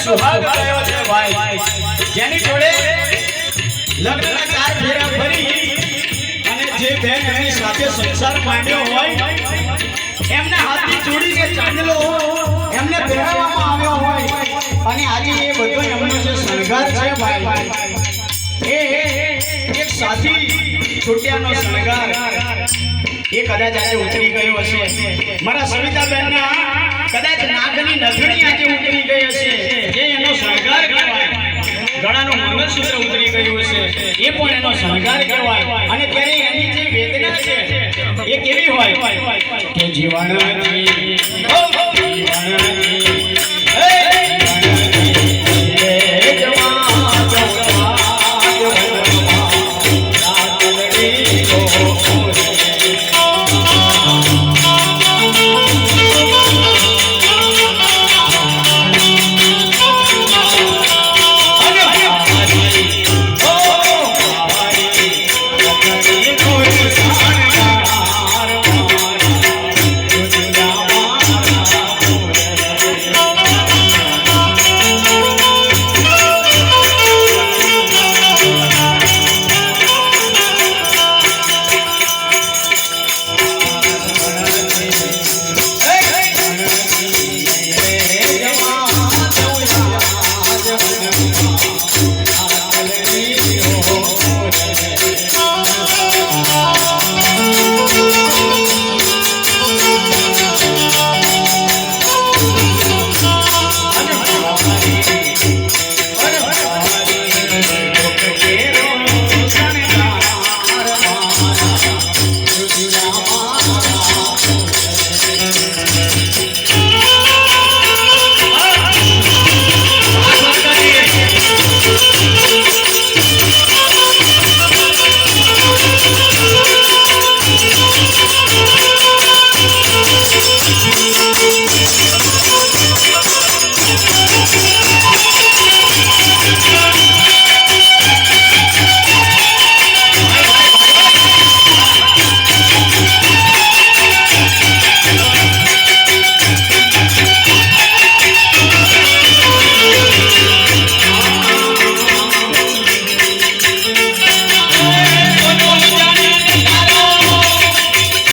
સુહાગ થયો છે ભાઈ, જેની જોડે લગ્નના 4 ફેરા ફરી અને જે બેન એની સાથે સંસાર માંડ્યો હોય એમને હાથની જોડીને ચાંદલો એમને પહેરાવવામાં આવ્યો હોય અને આજે એ બધો એમનો જે શણગાર છે ભાઈ એ એક સાથી છોટિયાનો શણગાર એ કદાચ આજે ઉતરી ગયો હશે. મારા સવિતાબેનના કદાચ નાગની નથણી આજે ઉતરી ગઈ હશે, એ એનો શણગાર કહેવાય. ગળાનું મંગળસૂત્ર ઉતરી ગયું હશે, એ પણ એનો શણગાર કહેવાય. અને ત્યારે એની જે વેદના છે એ કેવી હોય કે જીવનની